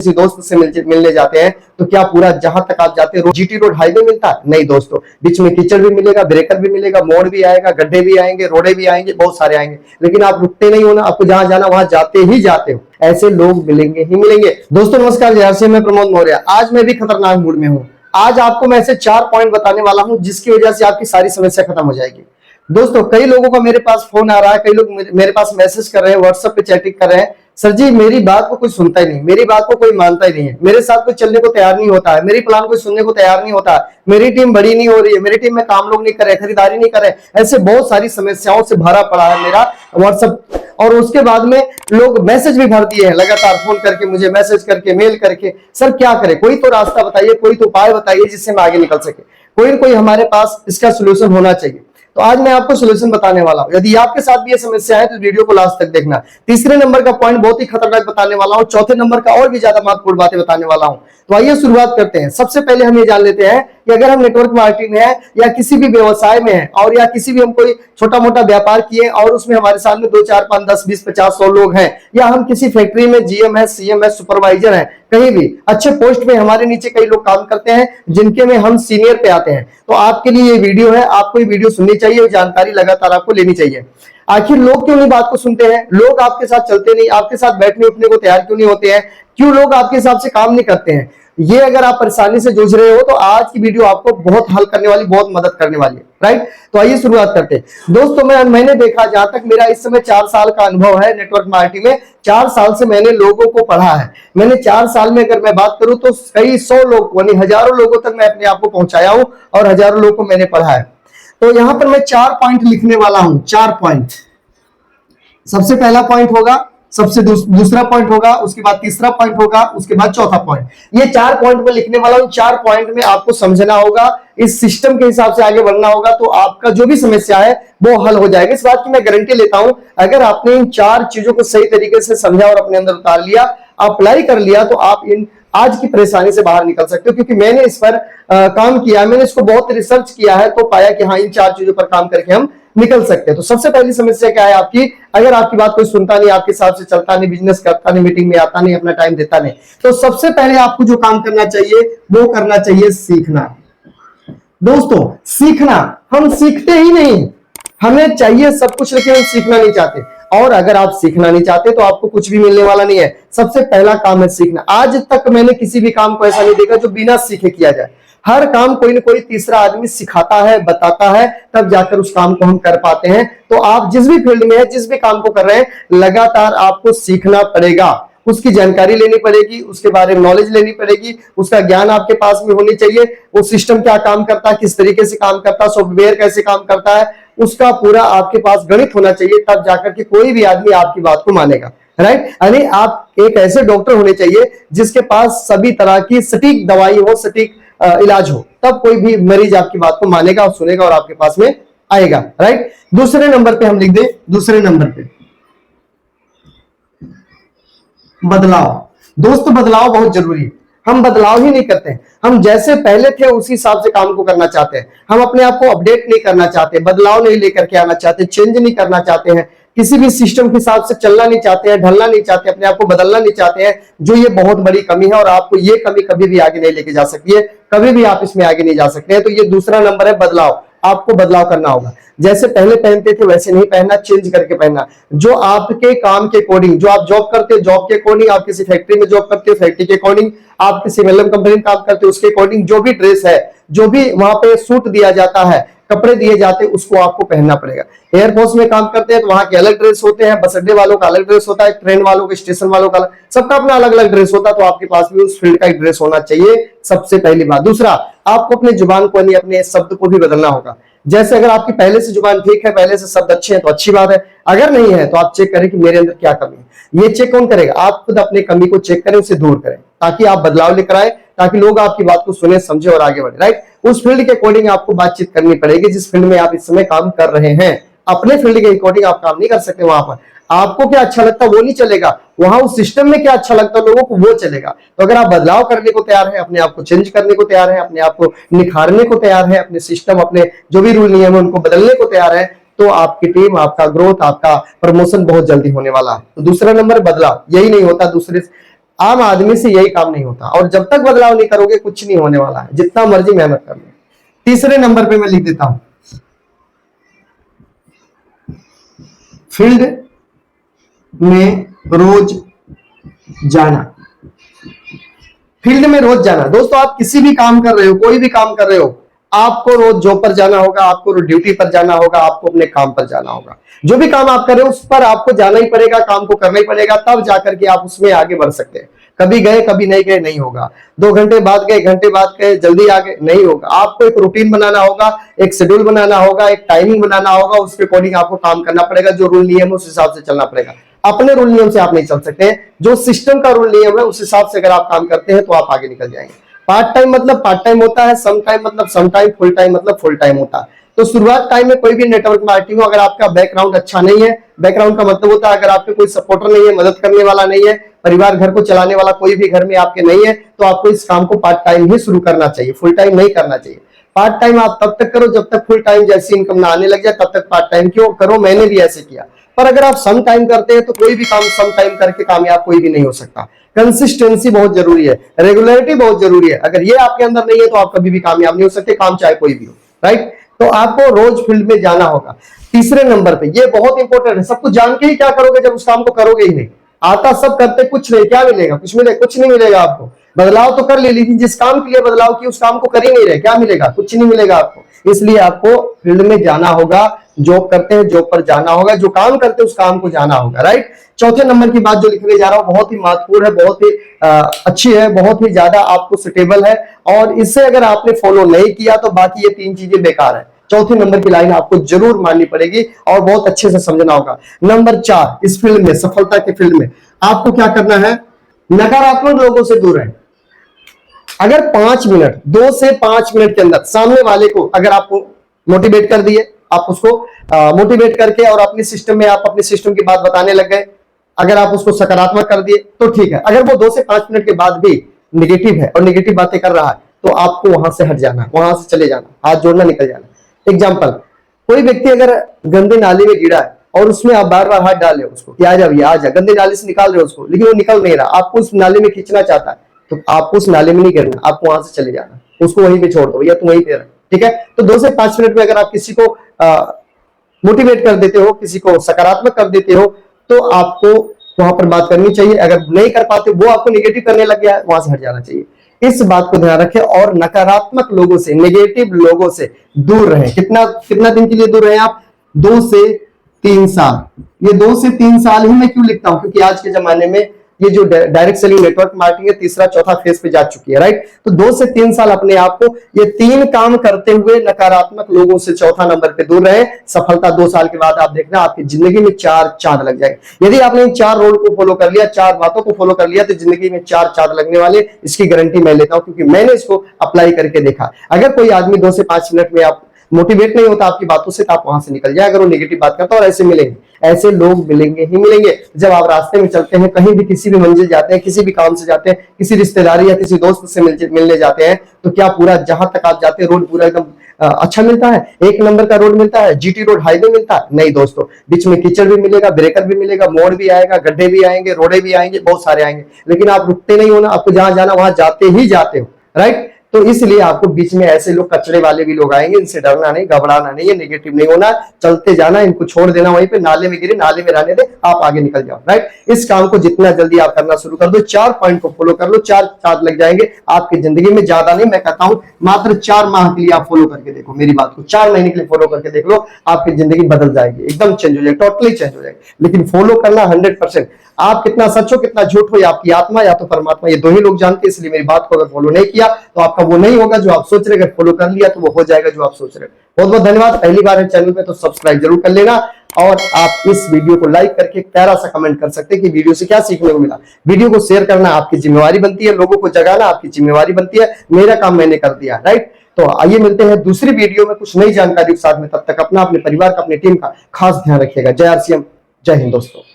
किसी दोस्त से मिलने जाते हैं तो क्या पूरा जहां तक आप जाते हैं जीटी रोड हाईवे मिलता है? नहीं दोस्तों, बीच में कीचड़ भी मिलेगा, ब्रेकर भी मिलेगा, मोड़ भी आएगा, गड्ढे भी आएंगे, रोडे भी आएंगे, बहुत सारे आएंगे, लेकिन आप रुकते नहीं हो ना, आपको जहां जाना वहां जाते ही जाते हो। ऐसे लोग मिलेंगे ही मिलेंगे। दोस्तों नमस्कार, जय से मैं प्रमोद मौर्य। आज मैं भी खतरनाक मूड में हूं। आज आपको मैं ऐसे 4 पॉइंट बताने वाला हूं जिसकी वजह से आपकी सारी समस्या खत्म हो जाएगी। दोस्तों कई लोगों का मेरे पास फोन आ रहा है, कई लोग मेरे पास मैसेज कर रहे हैं, व्हाट्सएप पे चैटिंग कर रहे हैं, सर जी मेरी बात को कोई सुनता ही नहीं, मेरी बात को कोई मानता ही नहीं है, मेरे साथ कोई चलने को तैयार नहीं होता है, मेरी प्लान कोई सुनने को तैयार नहीं होता है, मेरी टीम बड़ी नहीं हो रही है, मेरी टीम में काम लोग नहीं कर रहे, खरीदारी नहीं कर रहे। ऐसे बहुत सारी समस्याओं से भरा पड़ा है मेरा व्हाट्सएप। और उसके बाद में लोग मैसेज भी भर दिए हैं, लगातार फोन करके मुझे मैसेज करके मेल करके, सर क्या करें, कोई तो रास्ता बताइए, कोई तो उपाय बताइए जिससे मैं आगे निकल सके, कोई ना कोई हमारे पास इसका सोल्यूशन होना चाहिए। तो आज मैं आपको सोल्यूशन बताने वाला हूं। यदि आपके साथ भी ये समस्या है तो वीडियो को लास्ट तक देखना। तीसरे नंबर का पॉइंट बहुत ही खतरनाक बताने वाला हूं, चौथे नंबर का और भी ज्यादा महत्वपूर्ण बातें बताने वाला हूं। तो आइए शुरुआत करते हैं। सबसे पहले हम ये जान लेते हैं कि अगर हम नेटवर्क मार्केटिंग में है या किसी भी व्यवसाय में है और या किसी भी हम कोई छोटा मोटा व्यापार किए और उसमें हमारे साथ में 2 4 5 10 20 50 100 लोग हैं, या हम किसी फैक्ट्री में जीएम है, सीएम है, सुपरवाइजर है, कहीं भी अच्छे पोस्ट में हमारे नीचे कई लोग काम करते हैं जिनके में हम सीनियर पे आते हैं, तो आपके लिए ये वीडियो है, आपको ये वीडियो सुननी चाहिए, जानकारी लगातार आपको लेनी चाहिए। आखिर लोग क्यों नहीं बात को सुनते हैं? लोग आपके साथ चलते नहीं, आपके साथ बैठने उठने को तैयार क्यों नहीं होते हैं? क्यों लोग आपके हिसाब से काम नहीं करते हैं? ये अगर आप परेशानी से जूझ रहे हो तो आज की वीडियो आपको बहुत हल करने वाली, बहुत मदद करने वाली है, राइट? तो आइए शुरुआत करते हैं। दोस्तों मैंने देखा, जहां तक मेरा इस समय 4 साल का अनुभव है नेटवर्क मार्केटिंग में, 4 साल से मैंने लोगों को पढ़ा है। मैंने 4 साल में अगर मैं बात करूं तो कई 100 लोग यानी हजारों लोगों तक मैं अपने आप को पहुंचाया हूं और हजारों लोगों को मैंने पढ़ा है। तो यहां पर मैं 4 पॉइंट लिखने वाला हूं, 4 पॉइंट। सबसे पहला पॉइंट होगा, सबसे दूसरा पॉइंट होगा, उसके बाद तीसरा पॉइंट होगा, उसके बाद चौथा पॉइंट। ये 4 पॉइंट में लिखने वाला हूं। 4 पॉइंट में आपको समझना होगा, इस सिस्टम के हिसाब से आगे बढ़ना होगा, तो आपका जो भी समस्या है वो हल हो जाएगी। इस बात की मैं गारंटी लेता हूं, अगर आपने इन 4 चीजों को सही तरीके से समझा और अपने अंदर उतार लिया, अप्लाई कर लिया, तो आप इन आज की परेशानी से बाहर निकल सकते हो। क्योंकि मैंने इस पर काम किया, मैंने इसको बहुत रिसर्च किया है, तो पाया कि हाँ इन 4 चीजों पर काम करके हम निकल सकते हैं। तो सबसे पहली समस्या क्या है आपकी? अगर आपकी बात कोई सुनता नहीं, आपके हिसाब से चलता नहीं, बिजनेस करता नहीं, मीटिंग में आता नहीं, अपना टाइम देता नहीं, तो सबसे पहले आपको जो काम करना चाहिए वो करना चाहिए सीखना। दोस्तों सीखना, हम सीखते ही नहीं, हमें चाहिए सब कुछ लेकिन हम सीखना नहीं चाहते। और अगर आप सीखना नहीं चाहते तो आपको कुछ भी मिलने वाला नहीं है। सबसे पहला काम है सीखना। आज तक मैंने किसी भी काम को ऐसा नहीं देखा जो बिना सीखे किया जाए। हर काम कोई ना कोई तीसरा आदमी सिखाता है, बताता है, तब जाकर उस काम को हम कर पाते हैं। तो आप जिस भी फील्ड में है, जिस भी काम को कर रहे हैं, लगातार आपको सीखना पड़ेगा, उसकी जानकारी लेनी पड़ेगी, उसके बारे में नॉलेज लेनी पड़ेगी, उसका ज्ञान आपके पास में होनी चाहिए। वो सिस्टम क्या काम करता है, किस तरीके से काम करता है, सॉफ्टवेयर कैसे काम करता है, उसका पूरा आपके पास गणित होना चाहिए, तब जाकर के कोई भी आदमी आपकी बात को मानेगा, राइट? यानी आप एक ऐसे डॉक्टर होने चाहिए जिसके पास सभी तरह की सटीक दवाई हो, सटीक इलाज हो, तब कोई भी मरीज आपकी बात को मानेगा और सुनेगा और आपके पास में आएगा, राइट? दूसरे नंबर पे हम लिख दें, दूसरे नंबर पे बदलाव। दोस्तों बदलाव बहुत जरूरी है। हम बदलाव ही नहीं करते हैं, हम जैसे पहले थे उसी हिसाब से काम को करना चाहते हैं। हम अपने आप को अपडेट नहीं करना चाहते, बदलाव नहीं लेकर के आना चाहते, चेंज नहीं करना चाहते हैं, किसी भी सिस्टम के हिसाब से चलना नहीं चाहते हैं, ढलना नहीं चाहते, अपने आप को बदलना नहीं चाहते हैं, जो ये बहुत बड़ी कमी है। और आपको ये कमी कभी भी आगे नहीं लेके जा सकती है, कभी भी आप इसमें आगे नहीं जा सकते हैं। तो ये दूसरा नंबर है बदलाव। आपको बदलाव करना होगा, जैसे पहले पहनते थे वैसे नहीं पहनना, चेंज करके पहनना। जो आपके काम के अकॉर्डिंग, जो आप जॉब करते हो जॉब के अकॉर्डिंग, आप किसी फैक्ट्री में जॉब करते हो फैक्ट्री के अकॉर्डिंग, आप किसी मेलम कंपनी में काम करते हो उसके अकॉर्डिंग, जो भी ड्रेस है, जो भी वहां पे सूट दिया जाता है, कपड़े दिए जाते हैं, उसको आपको पहनना पड़ेगा। एयरफोर्स में काम करते हैं तो वहां के अलग ड्रेस होते हैं, बस अड्डे वालों का अलग ड्रेस होता है, ट्रेन वालों के, स्टेशन वालों का, सबका अपना अलग अलग ड्रेस होता है। तो आपके पास भी उस फील्ड का एक ड्रेस होना चाहिए, सबसे पहली बात। दूसरा, आपको अपने जुबान को यानी अपने शब्द को भी बदलना होगा। जैसे अगर आपकी पहले से जुबान ठीक है, पहले से शब्द अच्छे हैं तो अच्छी बात है, अगर नहीं है तो आप चेक करें कि मेरे अंदर क्या कमी है। ये चेक कौन करेगा? आप खुद अपने कमी को चेक करें, उसे दूर करें, ताकि आप बदलाव लेकर आए, ताकि लोग आपकी बात को सुने, समझे और आगे बढ़े, राइट? उस फील्ड के अकॉर्डिंग आपको बातचीत करनी पड़ेगी जिस फील्ड में आप इस समय काम कर रहे हैं। अपने फील्ड के अकॉर्डिंग आप काम नहीं कर सकते। वहां पर आपको क्या अच्छा लगता है वो नहीं चलेगा, वहां उस सिस्टम में क्या अच्छा लगता है लोगों को वो चलेगा। तो अगर आप बदलाव करने को तैयार है, अपने आप को चेंज करने को तैयार है, अपने आप को निखारने को तैयार है, अपने सिस्टम, अपने जो भी रूल नियम है उनको बदलने को तैयार है, तो आपकी टीम, आपका ग्रोथ, आपका प्रमोशन बहुत जल्दी होने वाला है। तो दूसरा नंबर बदलाव। यही नहीं होता, दूसरे आम आदमी से यही काम नहीं होता, और जब तक बदलाव नहीं करोगे कुछ नहीं होने वाला है, जितना मर्जी मेहनत कर लो। तीसरे नंबर पे मैं लिख देता हूं फील्ड में रोज जाना। फील्ड में रोज जाना दोस्तों, आप किसी भी काम कर रहे हो, कोई भी काम कर रहे हो, आपको रोज जॉब पर जाना होगा, आपको ड्यूटी पर जाना होगा, आपको अपने काम पर जाना होगा। जो भी काम आप कर रहे हो उस पर आपको जाना ही पड़ेगा, काम को करना ही पड़ेगा, तब जाकर के आप उसमें आगे बढ़ सकते हैं। कभी गए कभी नहीं गए नहीं होगा, 2 घंटे बाद गए, घंटे बाद गए, जल्दी आ गए नहीं होगा। आपको एक रूटीन बनाना होगा, एक शेड्यूल बनाना होगा, एक टाइमिंग बनाना होगा, उसके अकॉर्डिंग आपको काम करना पड़ेगा। जो रूल नियम है उस हिसाब से चलना पड़ेगा। अपने रूल नियम से आप नहीं चल सकते, जो सिस्टम का रूल नियम है उस हिसाब से अगर आप काम करते हैं तो आप आगे निकल जाएंगे। पार्ट टाइम मतलब पार्ट टाइम होता है, सम टाइम मतलब सम टाइम, फुल टाइम मतलब फुल टाइम होता है। तो शुरुआत टाइम में कोई भी नेटवर्क मार्केटिंग हो, अगर आपका बैकग्राउंड अच्छा नहीं है, बैकग्राउंड का मतलब होता है अगर आपके कोई सपोर्टर नहीं है, मदद करने वाला नहीं है, परिवार घर को चलाने वाला कोई भी घर में आपके नहीं है, तो आपको इस काम को पार्ट टाइम ही शुरू करना चाहिए, फुल टाइम नहीं करना चाहिए। पार्ट टाइम आप तब तक करो जब तक फुल टाइम जैसी इनकम ना आने लग जाए, तब तक पार्ट टाइम क्यों करो, मैंने भी ऐसे किया। पर अगर आप सम टाइम करते हैं तो कोई भी काम सम टाइम करके कामयाब कोई भी नहीं हो सकता। कंसिस्टेंसी बहुत जरूरी है, रेगुलरिटी बहुत जरूरी है। अगर ये आपके अंदर नहीं है तो आप कभी भी कामयाब नहीं हो सकते, काम चाहे कोई भी हो, राइट। तो आपको रोज फील्ड में जाना होगा। तीसरे नंबर पे ये बहुत इंपॉर्टेंट है, सब कुछ जान के ही क्या करोगे जब उस काम को करोगे ही नहीं। आता सब करते कुछ नहीं, क्या मिलेगा, कुछ मिलेगा, कुछ नहीं मिलेगा आपको। बदलाव तो कर ले, लेकिन जिस काम के लिए बदलाव की उस काम को कर ही नहीं रहे, क्या मिलेगा, कुछ नहीं मिलेगा आपको। इसलिए आपको फील्ड में जाना होगा, जॉब करते हैं जॉब पर जाना होगा, जो काम करते हैं उस काम को जाना होगा, राइट। चौथे नंबर की बात जो लिखने जा रहा हूं बहुत ही महत्वपूर्ण है, बहुत ही अच्छी है, बहुत ही ज्यादा आपको सुटेबल है, और इससे अगर आपने फॉलो नहीं किया तो बाकी ये 3 चीजें बेकार है। चौथे नंबर की लाइन आपको जरूर माननी पड़ेगी और बहुत अच्छे से समझना होगा। नंबर 4, इस फील्ड में, सफलता के फील्ड में आपको क्या करना है, नकारात्मक लोगों से दूर रहें। अगर 5 मिनट, 2 से 5 मिनट के अंदर सामने वाले को अगर आपको मोटिवेट कर दिए, आप उसको मोटिवेट करके और अपने सिस्टम में आप अपने सिस्टम की बात बताने लग गए, अगर आप उसको सकारात्मक कर दिए तो ठीक है। अगर वो 2 से 5 मिनट के बाद भी निगेटिव है और निगेटिव बातें कर रहा है तो आपको वहां से हट जाना, वहां से चले जाना, हाथ जोड़ना, निकल जाना। एग्जाम्पल, कोई व्यक्ति अगर गंदे नाले में गिरा है और उसमें आप बार बार हाथ डाल रहे हो उसको कि आ जा भैया आ जा, गंदे नाले से निकाल रहे हो उसको, लेकिन वो निकल नहीं रहा, आपको उस नाले में खींचना चाहता है, तो आपको उस नाले में नहीं गिरना, आपको वहां से चले जाना, उसको वहीं पे छोड़ दो, भैया तुम वहीं पे रह, ठीक है। तो 2 से 5 मिनट में अगर आप किसी को मोटिवेट कर देते हो, किसी को सकारात्मक कर देते हो, तो आपको वहां पर बात करनी चाहिए। अगर नहीं कर पाते, वो आपको निगेटिव करने लग गया है, वहां से हट जाना चाहिए। इस बात को ध्यान रखें और नकारात्मक लोगों से, नेगेटिव लोगों से दूर रहें। कितना दिन के लिए दूर रहें आप, 2 से 3 साल। ये 2 से 3 साल ही मैं क्यों लिखता हूं, क्योंकि आज के जमाने में ये जो डायरेक्ट सेलिंग नेटवर्क मार्केटिंग है, तीसरा चौथा फेज पे जा चुकी है, राइट। तो 2 से 3 साल अपने आप को ये 3 काम करते हुए नकारात्मक लोगों से चौथा नंबर पे दूर रहे। सफलता 2 साल के बाद आप देखना आपकी जिंदगी में 4 चांद लग जाएंगे। यदि आपने इन 4 रोल को फॉलो कर लिया, 4 बातों को फॉलो कर लिया, तो जिंदगी में 4 चांद लगने वाले, इसकी गारंटी मैं लेता हूं, क्योंकि मैंने इसको अप्लाई करके देखा। अगर कोई आदमी 2 से 5 मिनट में आप मोटिवेट नहीं होता आपकी बातों से, तो आप वहां से निकल जाए। अगर वो नेगेटिव बात करता है, और ऐसे मिलेंगे, ऐसे लोग मिलेंगे ही मिलेंगे। जब आप रास्ते में चलते हैं, कहीं भी किसी भी मंजिल जाते हैं, किसी भी काम से जाते हैं, किसी रिश्तेदारी या किसी दोस्त से मिलने जाते हैं, तो क्या पूरा जहां तक आप जाते हैं रोड पूरा एकदम अच्छा मिलता है, 1 नंबर का रोड मिलता है, जीटी रोड हाईवे मिलता है? नहीं दोस्तों, बीच में कीचड़ भी मिलेगा, ब्रेकर भी मिलेगा, मोड़ भी आएगा, गड्ढे भी आएंगे, रोडे भी आएंगे, बहुत सारे आएंगे, लेकिन आप रुकते नहीं हो ना, आपको जहां जाना वहां जाते ही जाते हो, राइट। तो इसलिए आपको बीच में ऐसे लोग, कचरे वाले भी लोग आएंगे, इनसे डरना नहीं, घबराना नहीं है, नेगेटिव नहीं होना, चलते जाना, इनको छोड़ देना वहीं पे, नाले में गिरे नाले में रहने दे, आप आगे निकल जाओ, राइट। इस काम को जितना जल्दी आप करना शुरू कर दो, 4 पॉइंट को फॉलो कर लो, 4 चार्ट लग जाएंगे आपकी जिंदगी में। ज्यादा नहीं, मैं कहता हूं मात्र 4 माह के लिए आप फॉलो करके देखो मेरी बात को, 4 महीने के लिए फॉलो करके देख लो, आपकी जिंदगी बदल जाएगी, एकदम चेंज हो जाएगी, टोटली चेंज हो जाएगी। लेकिन फॉलो करना 100%। आप कितना सच हो कितना झूठ हो, या आपकी आत्मा या तो परमात्मा, ये 2 ही लोग जानते हैं। इसलिए मेरी बात को अगर फॉलो नहीं किया तो आपका वो नहीं होगा जो आप सोच रहे, अगर फॉलो कर लिया तो वो हो जाएगा जो आप सोच रहे। बहुत बहुत धन्यवाद। पहली बार है चैनल पे तो सब्सक्राइब जरूर कर लेना, और आप इस वीडियो को लाइक करके एक प्यारा सा कमेंट कर सकते हैं कि वीडियो से क्या सीखने को मिला। वीडियो को शेयर करना आपकी जिम्मेवारी बनती है, लोगों को जगाना आपकी जिम्मेवारी बनती है। मेरा काम मैंने कर दिया, राइट। तो आइए मिलते हैं दूसरी वीडियो में कुछ नई जानकारी के साथ में, तब तक अपना, अपने परिवार का, अपनी टीम का खास ध्यान रखिएगा। जय RCM, जय हिंद दोस्तों।